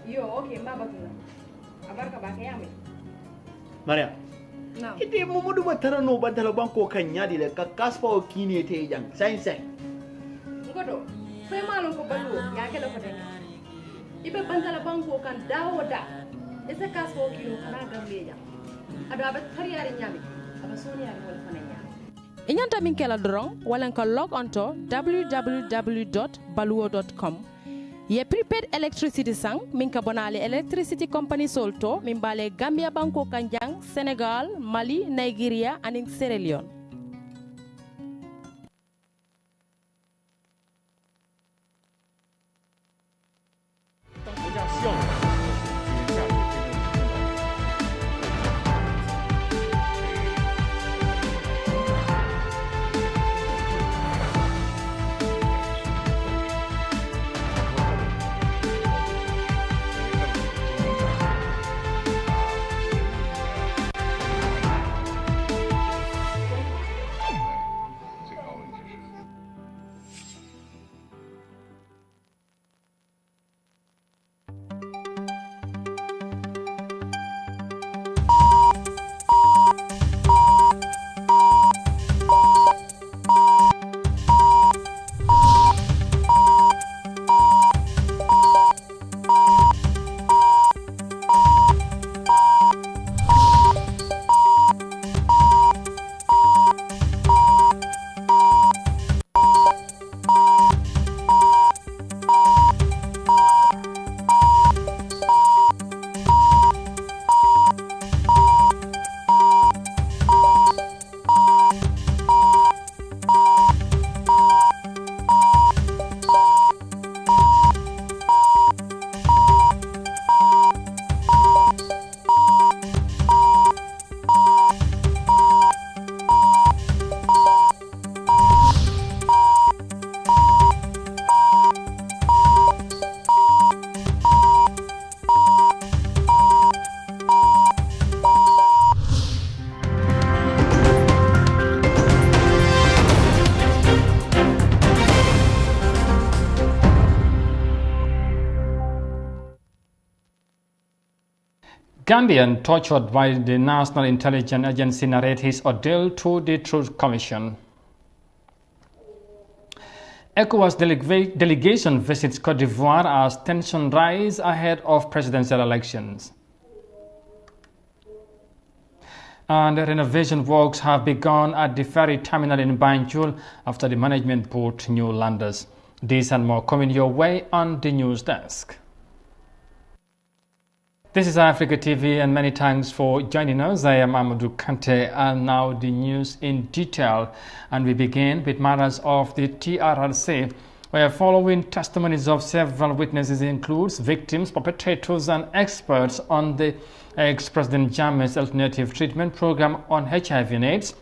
Yo, okay, Mabatula. Abarka Bakayami. Maria. No. Ite Momodu Matara no Batala Banco Kanyadi, the Caspa or Kini Tajan, Science. Godo, Femalo Balu, Yakela Fatena. If a Bantala Banco can da, it's a Caspa or Kino Kanagambia. Adabat Karia in Yami, Abasonia and Wolfanaya. Inyanta Minkela Drong, Walenka log onto www.baluo.com. Ye prepaid electricity sang minka bonale electricity company solto mimbale Gambia Banko Kanjang, Senegal, Mali, Nigeria and in Sierra Leone. Gambian tortured by the National Intelligence Agency narrates his ordeal to the Truth Commission. ECOWAS delegation visits Cote d'Ivoire as tension rise ahead of presidential elections. And renovation works have begun at the ferry terminal in Banjul after the management put new landers. This and more coming your way on the news desk. This is Africa TV and many thanks for joining us. I am Amadou Kante and now the news in detail. And we begin with matters of the TRRC, where following testimonies of several witnesses includes victims, perpetrators and experts on the ex-President Jammeh's alternative treatment program on HIV and AIDS.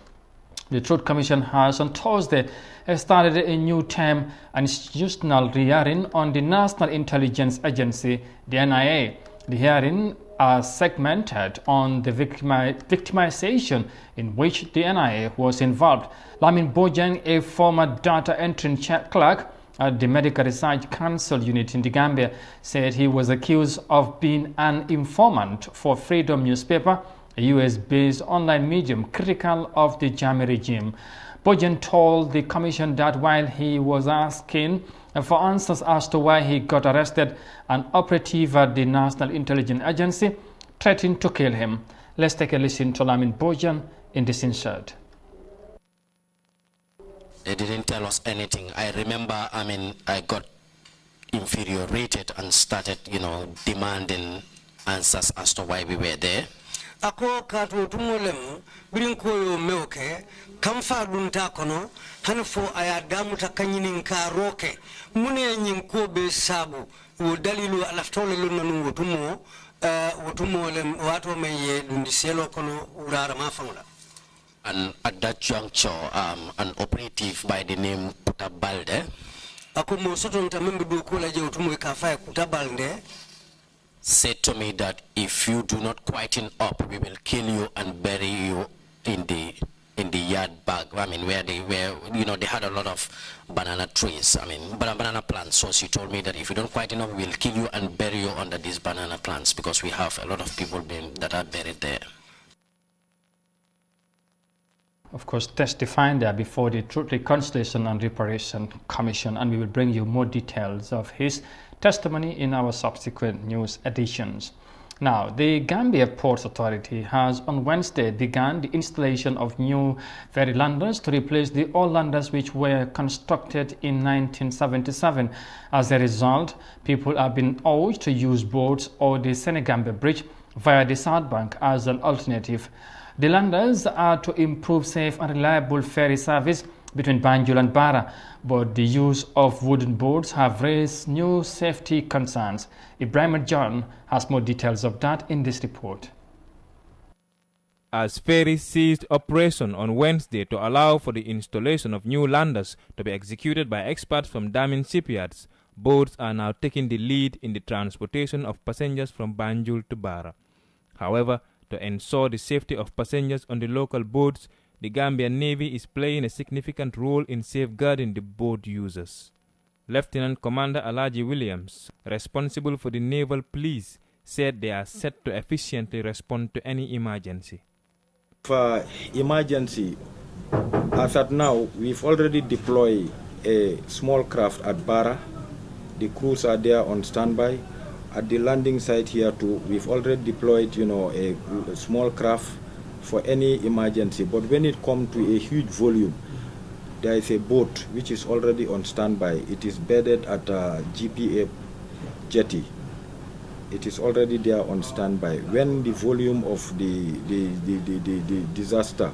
The Truth Commission has on Thursday started a new term and institutional hearing on the National Intelligence Agency, the NIA. The hearing are segmented on the victimization in which the NIA was involved. Lamin Bojang, a former data entry clerk at the Medical Research Council unit in the Gambia, said he was accused of being an informant for Freedom newspaper, a US-based online medium critical of the Jammeh regime. Bojang told the commission that while he was asking for answers as to why he got arrested, an operative at the National Intelligence Agency threatened to kill him. Let's take a listen to Lamin Bojang in this insert. They didn't tell us anything. I remember, I got infuriated and started, demanding answers as to why we were there. Ako kato tumolem birinko yo meuke kamfa dunta kono hanfo ayadamu takanyini nkaroke mune nyinko be sabu wo dalilu alaftole lunanu wotumo wotumolem wato meye dundiselo kono urara mafangula. And at that juncture, an operative by the name Kutabalde ako mo soto ntamembe do kola je wotumo ikafaya Kutabalde said to me that if you do not quieten up, we will kill you and bury you in the in the yard back, I mean, where they had a lot of banana trees, I mean, banana plants. So she told me that if you don't quiet enough, we'll kill you and bury you under these banana plants, because we have a lot of people that are buried there. Of course, testifying there before the Truth, Reconciliation and Reparation Commission, and we will bring you more details of his testimony in our subsequent news editions. Now, the Gambia Ports Authority has on Wednesday begun the installation of new ferry landers to replace the old landers which were constructed in 1977. As a result, people have been urged to use boats or the Senegambia Bridge via the South Bank as an alternative. The landers are to improve safe and reliable ferry service between Banjul and Barra, but the use of wooden boats have raised new safety concerns. Ibrahim John has more details of that in this report. As Ferry ceased operation on Wednesday to allow for the installation of new landers to be executed by experts from damming shipyards, boats are now taking the lead in the transportation of passengers from Banjul to Barra. However, to ensure the safety of passengers on the local boats, the Gambian Navy is playing a significant role in safeguarding the boat users. Lieutenant Commander Alaji Williams, responsible for the Naval Police, said they are set to efficiently respond to any emergency. For emergency, as at now, we've already deployed a small craft at Barra. The crews are there on standby. At the landing site here too, we've already deployed, a small craft for any emergency. But when it comes to a huge volume, there is a boat which is already on standby. It is bedded at a GPA jetty. It is already there on standby. When the volume of the disaster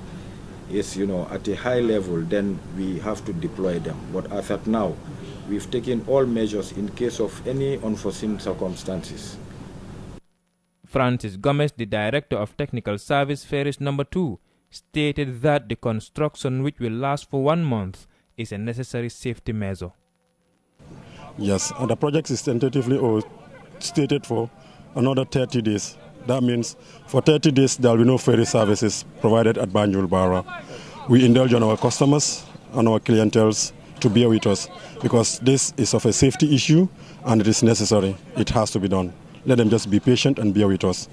is, at a high level, then we have to deploy them. But as at now, we've taken all measures in case of any unforeseen circumstances. Francis Gomez, the Director of Technical Service Ferries No. 2, stated that the construction, which will last for 1 month, is a necessary safety measure. Yes, and the project is tentatively stated for another 30 days. That means for 30 days there will be no ferry services provided at Banjul Barra. We indulge on our customers and our clienteles to bear with us, because this is of a safety issue and it is necessary. It has to be done. Let them just be patient and bear with us.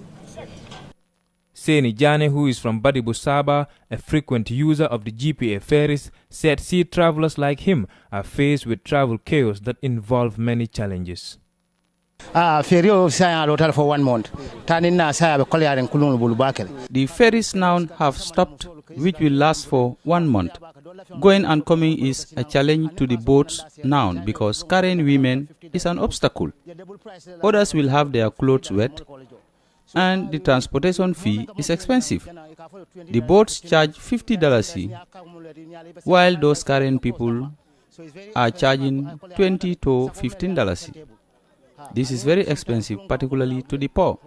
Seni Jane, who is from Badibu Saba, a frequent user of the GPA ferries, said sea travelers like him are faced with travel chaos that involve many challenges. The ferries now have stopped, which will last for 1 month. Going and coming is a challenge to the boats now because carrying women is an obstacle. Others will have their clothes wet, and the transportation fee is expensive. The boats charge $50, while those carrying people are charging $20 to $15. This is very expensive, particularly to the poor.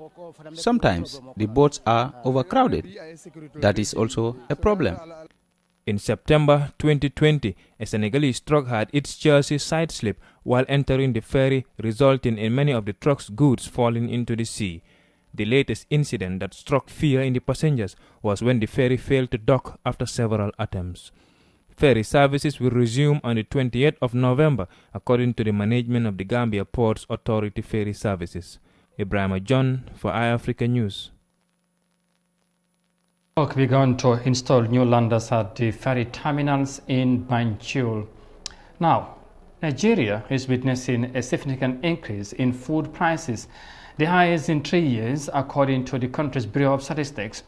Sometimes the boats are overcrowded. That is also a problem. In September 2020, a Senegalese truck had its chassis side-slip while entering the ferry, resulting in many of the truck's goods falling into the sea. The latest incident that struck fear in the passengers was when the ferry failed to dock after several attempts. Ferry services will resume on the 28th of November, according to the management of the Gambia Ports Authority Ferry Services. Ibrahim John for iAfrica News. Work begun to install new landers at the ferry terminals in Banjul. Now, Nigeria is witnessing a significant increase in food prices, the highest in 3 years, according to the country's Bureau of Statistics.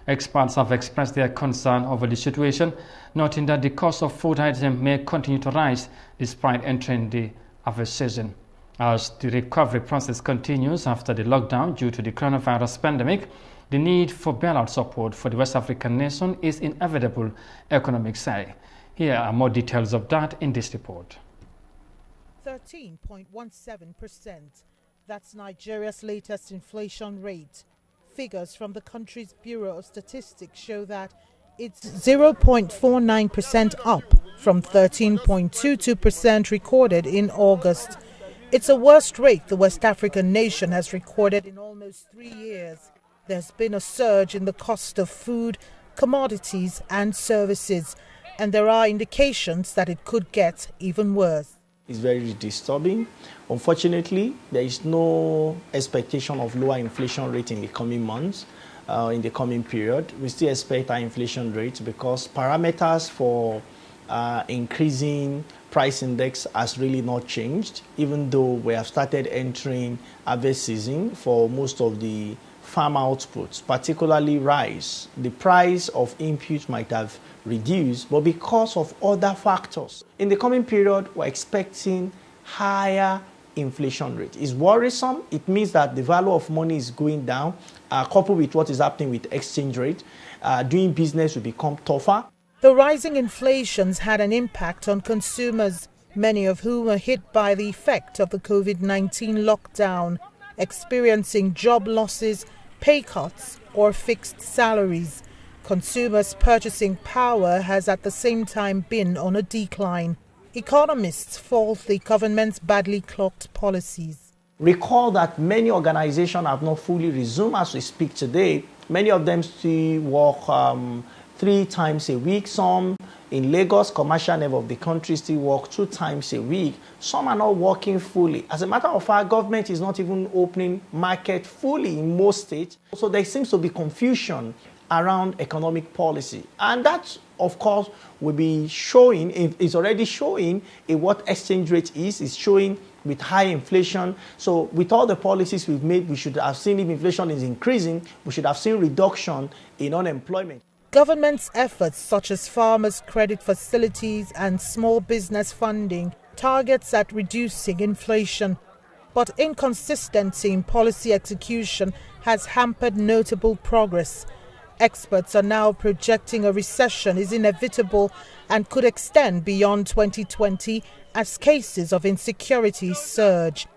Experts have expressed their concern over the situation, noting that the cost of food items may continue to rise despite entering the harvest season. As the recovery process continues after the lockdown due to the coronavirus pandemic, the need for bailout support for the West African nation is inevitable, economics say. Here are more details of that in this report. 13.17%. That's Nigeria's latest inflation rate. Figures from the country's Bureau of Statistics show that it's 0.49% up from 13.22% recorded in August. It's the worst rate the West African nation has recorded in almost 3 years. There's been a surge in the cost of food, commodities and services, and there are indications that it could get even worse. It's very disturbing. Unfortunately, there is no expectation of lower inflation rate in the coming months, in the coming period. We still expect our inflation rate because parameters for increasing price index has really not changed, even though we have started entering harvest season for most of the farm outputs, particularly rice. The price of inputs might have reduced, but because of other factors. In the coming period, we're expecting higher inflation rate. It's worrisome. It means that the value of money is going down, coupled with what is happening with exchange rate. Doing business will become tougher. The rising inflations had an impact on consumers, many of whom were hit by the effect of the COVID-19 lockdown, experiencing job losses, pay cuts, or fixed salaries. Consumers' purchasing power has at the same time been on a decline. Economists fault the government's badly clocked policies. Recall that many organizations have not fully resumed as we speak today. Many of them still work 3 times a week. Some in Lagos, commercial level of the country, still work 2 times a week. Some are not working fully. As a matter of fact, government is not even opening market fully in most states. So there seems to be confusion around economic policy. And that, of course, will be showing, it's already showing in what exchange rate is. It's showing with high inflation. So with all the policies we've made, we should have seen if inflation is increasing, we should have seen reduction in unemployment. Government's efforts such as farmers' credit facilities and small business funding targets at reducing inflation. But inconsistency in policy execution has hampered notable progress. Experts are now projecting a recession is inevitable and could extend beyond 2020 as cases of insecurity surge.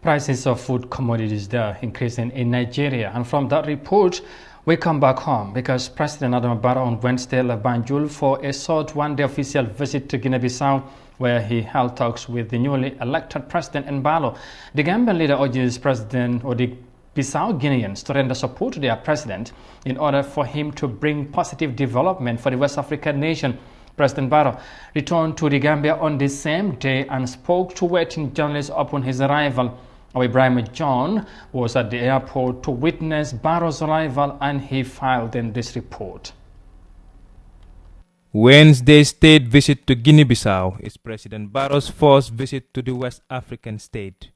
Prices of food commodities there increasing in Nigeria, and from that report we come back home because President Adama Barrow on Wednesday left Banjul for a short one-day official visit to Guinea-Bissau, where he held talks with the newly elected President Embalo. The Gambian leader urges President or the Bissau Guineans to render support to their president in order for him to bring positive development for the West African nation. President Barrow returned to the Gambia on the same day and spoke to waiting journalists upon his arrival. Ibrahim John was at the airport to witness Barrow's arrival, and he filed in this report. Wednesday's state visit to Guinea-Bissau is President Barrow's first visit to the West African state.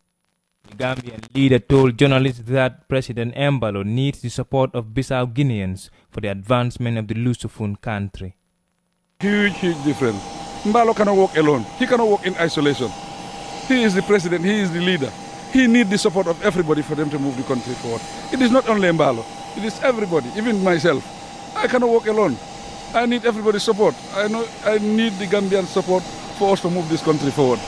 The Gambian leader told journalists that President Embalo needs the support of Bissau Guineans for the advancement of the Lusophone country. Huge difference. Mbalo cannot walk alone. He cannot walk in isolation. He is the president. He is the leader. He needs the support of everybody for them to move the country forward. It is not only Embalo. It is everybody, even myself. I cannot walk alone. I need everybody's support. I need the Gambian support for us to move this country forward.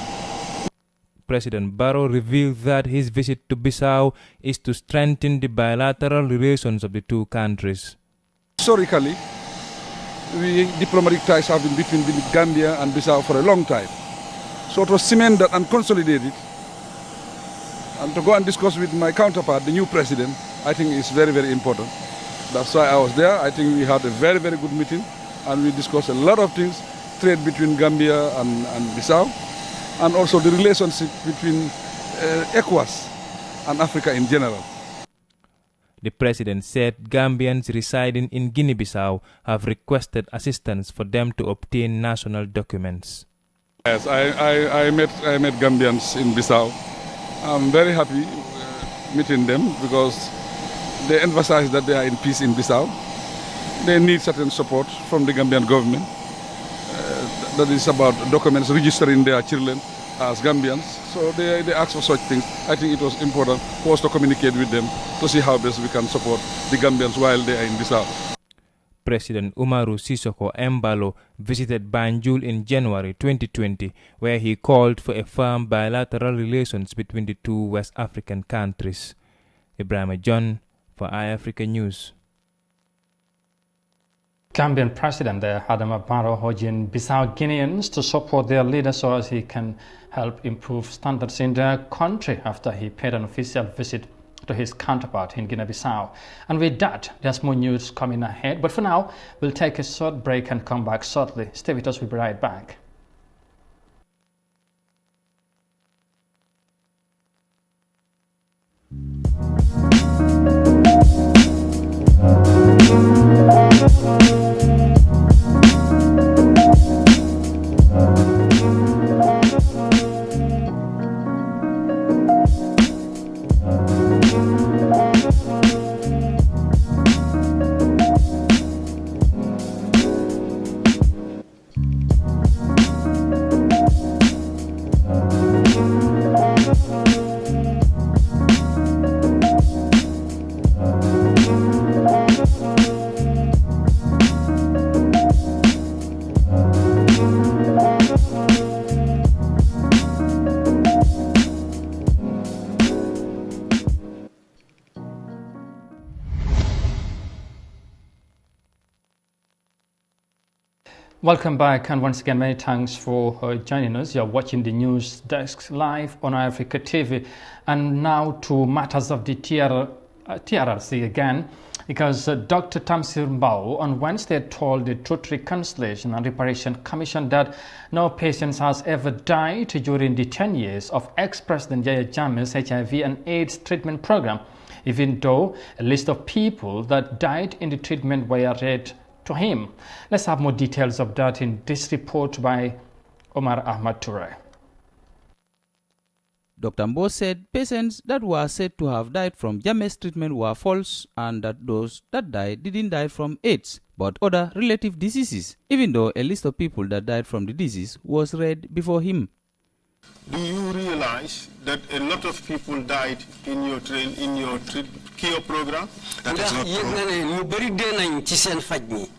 President Barrow revealed that his visit to Bissau is to strengthen the bilateral relations of the two countries. Historically, the diplomatic ties have been between Gambia and Bissau for a long time. So to cement that and consolidate it, and to go and discuss with my counterpart, the new president, I think is very, very important. That's why I was there. I think we had a very, very good meeting, and we discussed a lot of things, trade between Gambia and Bissau, and also the relationship between ECOWAS and Africa in general. The president said Gambians residing in Guinea-Bissau have requested assistance for them to obtain national documents. Yes, I met Gambians in Bissau. I'm very happy meeting them because they emphasize that they are in peace in Bissau. They need certain support from the Gambian government. That is about documents registering their children as Gambians. So they ask for such things. I think it was important for us to communicate with them to see how best we can support the Gambians while they are in Bissau. President Umaru Sissoco Embalo visited Banjul in January 2020, where he called for a firm bilateral relations between the two West African countries. Ibrahim John for iAfrica News. Gambian President Adama Barrow urging Bissau Guineans to support their leader so as he can help improve standards in their country after he paid an official visit to his counterpart in Guinea-Bissau. And with that, there's more news coming ahead. But for now, we'll take a short break and come back shortly. Stay with us, we'll be right back. Welcome back, and once again, many thanks for joining us. You're watching the news desk live on Africa TV. And now to matters of the TRRC again, because Dr. Tamsir Mbao on Wednesday told the Truth, Reconciliation and Reparation Commission that no patient has ever died during the 10 years of ex-President Yahya Jammeh's HIV and AIDS treatment program, even though a list of people that died in the treatment were read to him. Let's have more details of that in this report by Omar Ahmad Toure. Dr. Mbo said patients that were said to have died from Jammeh's treatment were false, and that those that died didn't die from AIDS, but other relative diseases, even though a list of people that died from the disease was read before him. Do you realize that a lot of people died in your care program? That is not true.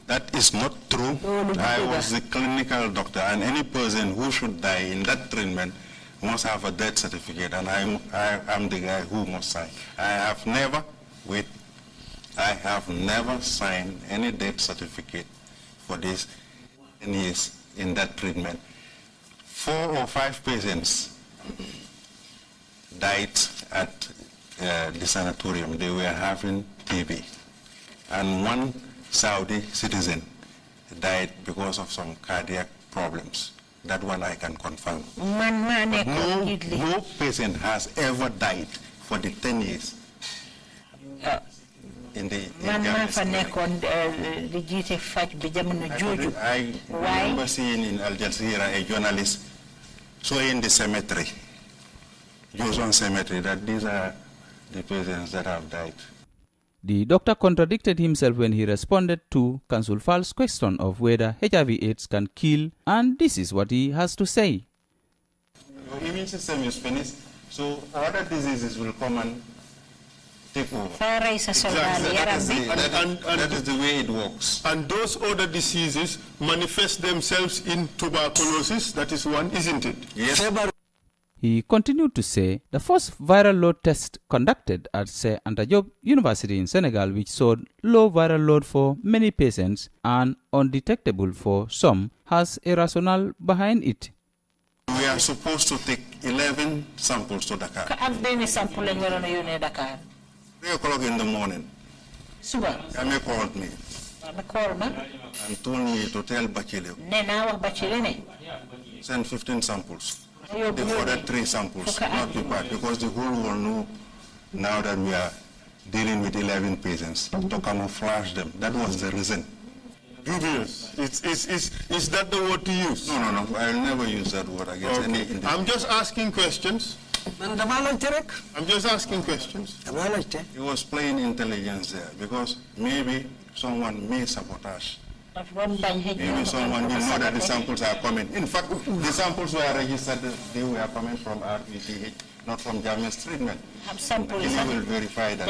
That is not true. I was the clinical doctor, and any person who should die in that treatment must have a death certificate, and I am the guy who must sign. I have never signed any death certificate for this and years in that treatment. 4 or 5 patients died at the sanatorium. They were having TB. And 1 Saudi citizen died because of some cardiac problems. That one I can confirm. But no patient has ever died for the 10 years. In I remember seeing in Al Jazeera a journalist showing the cemetery, Joson Cemetery, that these are the patients that have died. The doctor contradicted himself when he responded to Council Fal's question of whether HIV/AIDS can kill, and this is what he has to say. Your immune system is finished, so other diseases will come and take over. That is the way it works. And those other diseases manifest themselves in tuberculosis. That is one, isn't it? Yes. He continued to say the first viral load test conducted at Anta Diop University in Senegal, which showed low viral load for many patients and undetectable for some, has a rationale behind it. We are supposed to take 11 samples to Dakar. 3 o'clock in the morning. Yame called me and told me to tell Bachile, send 15 samples. The other 3 samples, not be bad, because the whole world know now that we are dealing with 11 patients, to camouflage them. That was the reason. Dubious. Is that the word to use? No, I'll never use that word against any individual. I'm just asking questions. I'm just asking questions. He was playing intelligence there, because maybe someone may sabotage. Maybe someone will know that the samples are coming. In fact, the samples were registered, they were coming from RPTH, not from Jammeh's treatment. He will verify that.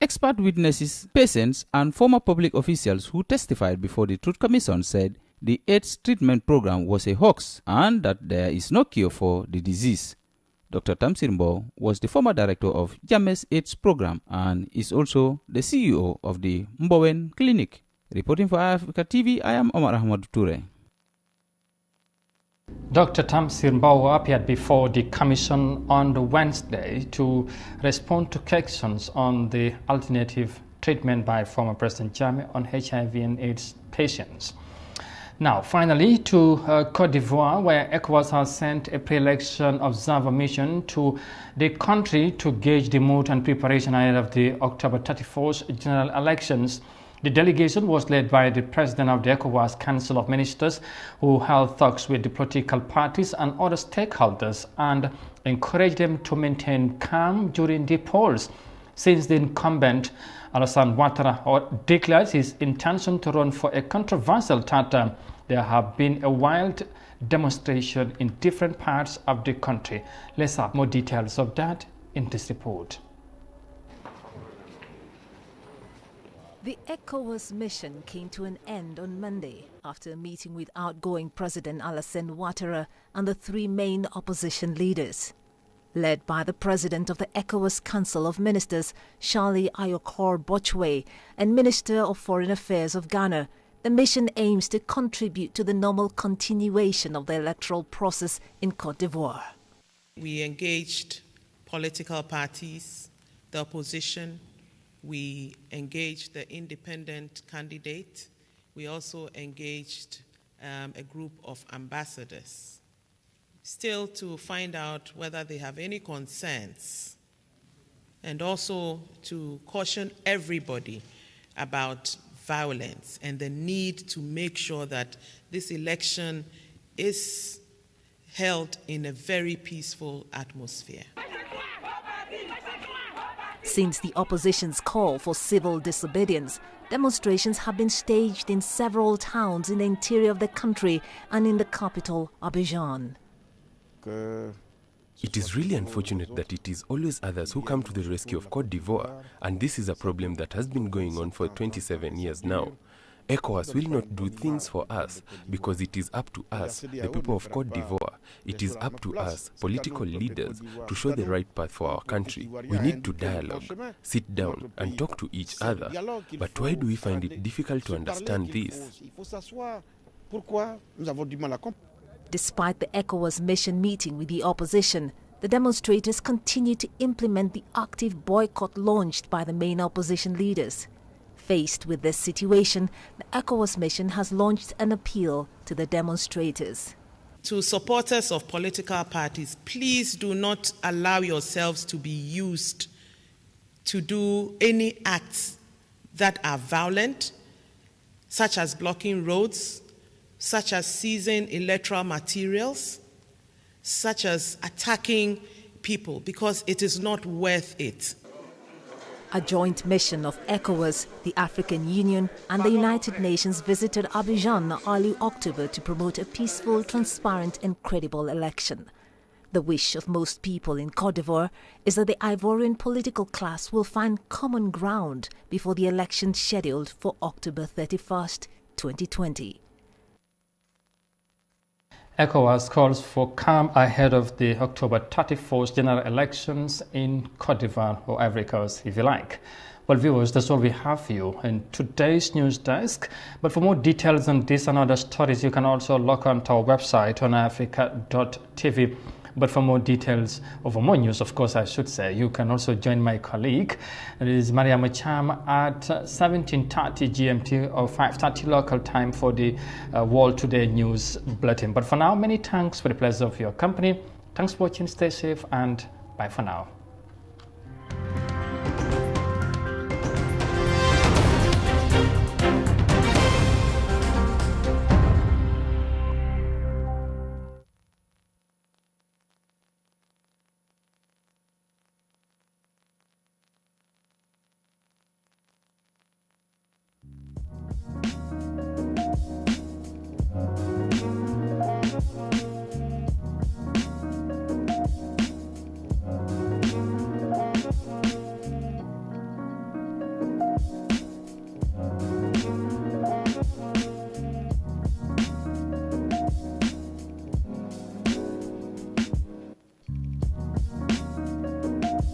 Expert witnesses, patients, and former public officials who testified before the Truth Commission said the AIDS treatment program was a hoax and that there is no cure for the disease. Dr. Tamsir Mbao was the former director of Jammeh's AIDS program and is also the CEO of the Mbowen Clinic. Reporting for Africa TV, I am Omar Ahmad Toure. Dr. Tamsir Mbowe appeared before the Commission on the Wednesday to respond to questions on the alternative treatment by former President Jammeh on HIV and AIDS patients. Now, finally, to Cote d'Ivoire, where ECOWAS has sent a pre-election observer mission to the country to gauge the mood and preparation ahead of the October 31st general elections. The delegation was led by the president of the ECOWAS Council of Ministers, who held talks with the political parties and other stakeholders and encouraged them to maintain calm during the polls, since the incumbent Alassane Ouattara declared his intention to run for a controversial third term. There have been a wild demonstration in different parts of the country. Let's have more details of that in this report. The ECOWAS mission came to an end on Monday after a meeting with outgoing President Alassane Ouattara and the three main opposition leaders. Led by the President of the ECOWAS Council of Ministers, Charlie Ayokor Botchway, and Minister of Foreign Affairs of Ghana, the mission aims to contribute to the normal continuation of the electoral process in Cote d'Ivoire. We engaged political parties, the opposition. We engaged the independent candidate. We also engaged a group of ambassadors, still to find out whether they have any concerns, and also to caution everybody about violence and the need to make sure that this election is held in a very peaceful atmosphere. Since the opposition's call for civil disobedience, demonstrations have been staged in several towns in the interior of the country and in the capital, Abidjan. It is really unfortunate that it is always others who come to the rescue of Cote d'Ivoire, and this is a problem that has been going on for 27 years now. ECOWAS will not do things for us because it is up to us, the people of Cote d'Ivoire. It is up to us, political leaders, to show the right path for our country. We need to dialogue, sit down and talk to each other. But why do we find it difficult to understand this? Despite the ECOWAS mission meeting with the opposition, the demonstrators continue to implement the active boycott launched by the main opposition leaders. Faced with this situation, the ECOWAS mission has launched an appeal to the demonstrators. To supporters of political parties, please do not allow yourselves to be used to do any acts that are violent, such as blocking roads, such as seizing electoral materials, such as attacking people, because it is not worth it. A joint mission of ECOWAS, the African Union and the United Nations visited Abidjan early October to promote a peaceful, transparent and credible election. The wish of most people in Cote d'Ivoire is that the Ivorian political class will find common ground before the election scheduled for October 31st, 2020. ECOWAS calls for calm ahead of the October 31st general elections in Cote d'Ivoire, or Ivory Coast, if you like. Well, viewers, that's all we have for you in today's news desk. But for more details on this and other stories, you can also log on to our website on africa.tv. But for more details, or for more news, of course, I should say, you can also join my colleague. It is Maria Macham at 17:30 GMT or 5:30 local time for the World Today News Bulletin. But for now, many thanks for the pleasure of your company. Thanks for watching, stay safe, and bye for now.